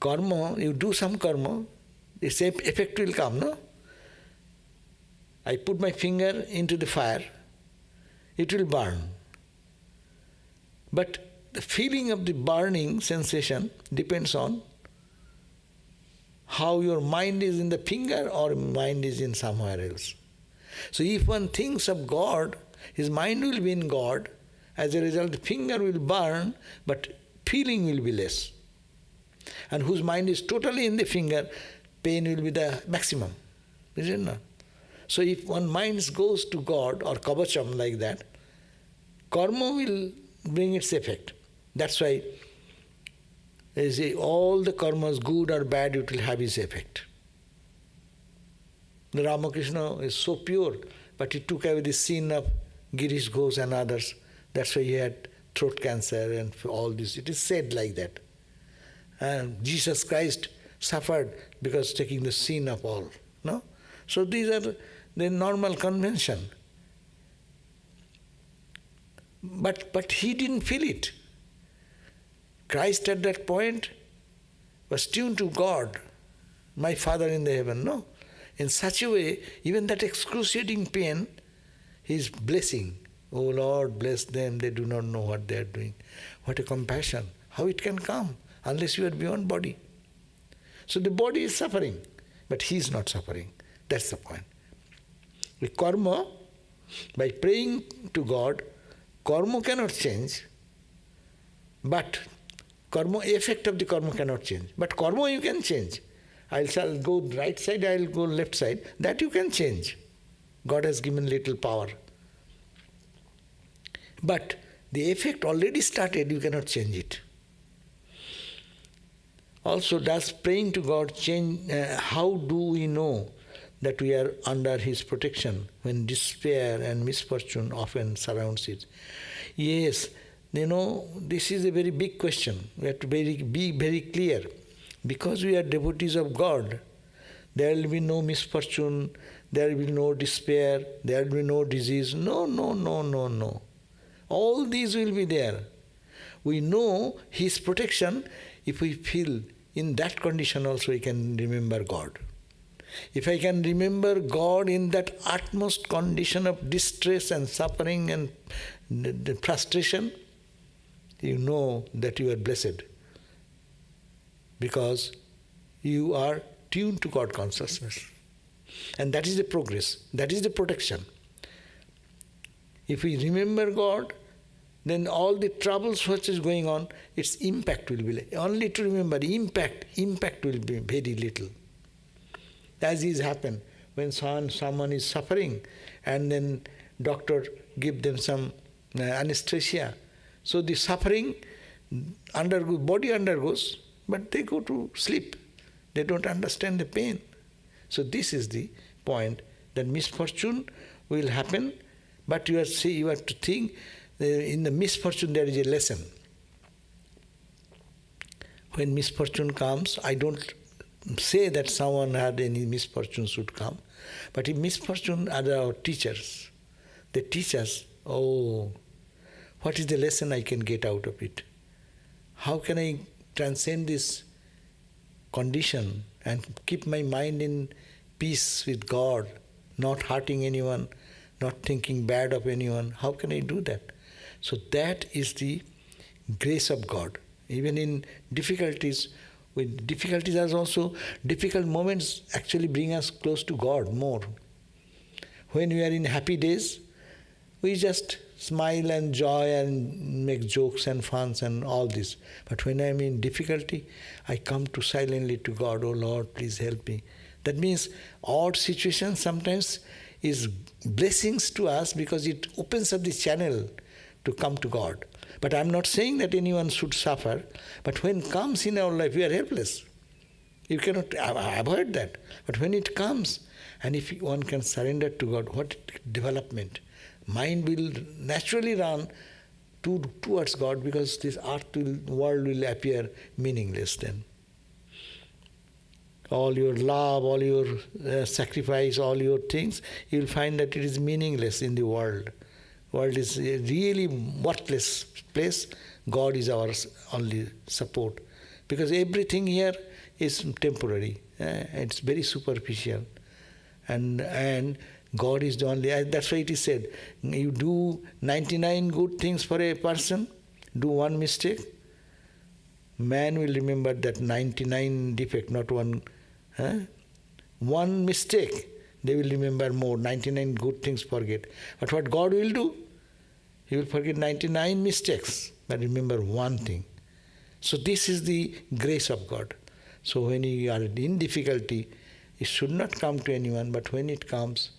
Karma, you do some karma, the same effect will come, no? I put my finger into the fire, it will burn. But the feeling of the burning sensation depends on how your mind is in the finger or mind is in somewhere else. So if one thinks of God, his mind will be in God. As a result, the finger will burn, but feeling will be less. And whose mind is totally in the finger, pain will be the maximum. Is it not? So if one mind goes to God or Kavacham like that, karma will bring its effect. That's why they say all the karmas, good or bad, it will have its effect. The Ramakrishna is so pure, but he took away the sin of Girish Ghosh and others. That's why he had throat cancer and all this. It is said like that. And Jesus Christ suffered because taking the sin of all. No? So these are the normal convention. But he didn't feel it. Christ at that point was tuned to God. my Father in the heaven. No. In such a way, even that excruciating pain, he is blessing. Oh Lord, bless them, they do not know what they are doing. What a compassion. How it can come unless you are beyond body? So the body is suffering, but he is not suffering. That's the point. The karma, by praying to God, karma cannot change, but karma, effect of the karma cannot change. But karma you can change. I shall go right side, I will go left side. That you can change. God has given little power. But the effect already started, you cannot change it. Also, does praying to God change? How do we know that we are under His protection when despair and misfortune often surrounds it? Yes, this is a very big question. We have to be very clear. Because we are devotees of God, there will be no misfortune, there will be no despair, there will be no disease. No. All these will be there. We know His protection. If we feel in that condition also, we can remember God. If I can remember God in that utmost condition of distress and suffering and frustration, you know that you are blessed. Because you are tuned to God consciousness. And that is the progress. That is the protection. If we remember God, then all the troubles which is going on, its impact will be only to remember. Impact will be very little. As is happened when someone is suffering and then doctor give them some anesthesia. So the suffering body undergoes, but they go to sleep. They don't understand the pain. So this is the point, that misfortune will happen, but you have to think in the misfortune there is a lesson. When misfortune comes, I don't say that someone had any misfortune should come, but if misfortune are our teachers, they teach us, what is the lesson I can get out of it? How can I transcend this condition and keep my mind in peace with God, not hurting anyone, not thinking bad of anyone? How can I do that? So that is the grace of God. Even in difficulties, with difficulties as also difficult moments actually bring us close to God more. When we are in happy days, we just smile and joy and make jokes and funs and all this. But when I am in difficulty, I come to silently to God, oh Lord, please help me. That means odd situations sometimes is blessings to us because it opens up the channel to come to God. But I'm not saying that anyone should suffer, but when it comes in our life, we are helpless. You cannot avoid that. But when it comes, and if one can surrender to God, what development? Mind will naturally run towards God, because this world will appear meaningless then. All your love, all your sacrifice, all your things, you will find that it is meaningless in the world. World is a really worthless place. God is our only support. Because everything here is temporary. It's very superficial. And God is the only... That's why it is said, you do 99 good things for a person, do one mistake, man will remember that 99 defect, not one... One mistake, they will remember more. 99 good things forget. But what God will do? He will forget 99 mistakes, but remember one thing. So this is the grace of God. So when you are in difficulty, it should not come to anyone, but when it comes,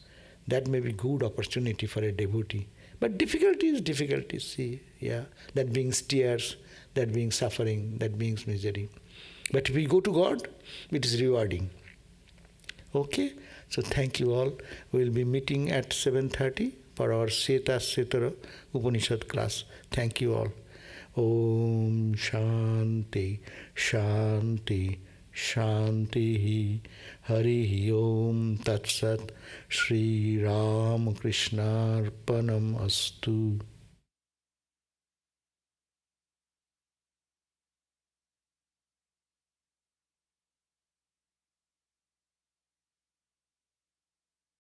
that may be good opportunity for a devotee. But difficulty is difficulty, see, that brings tears, that brings suffering, that brings misery. But if we go to God, it is rewarding. Okay? So thank you all. We will be meeting at 7:30 for our Seta Upanishad class. Thank you all. Om Shanti, Shanti, Shanti. Hari Om Tat Sat. Shri Ram Krishnarpanam Astu.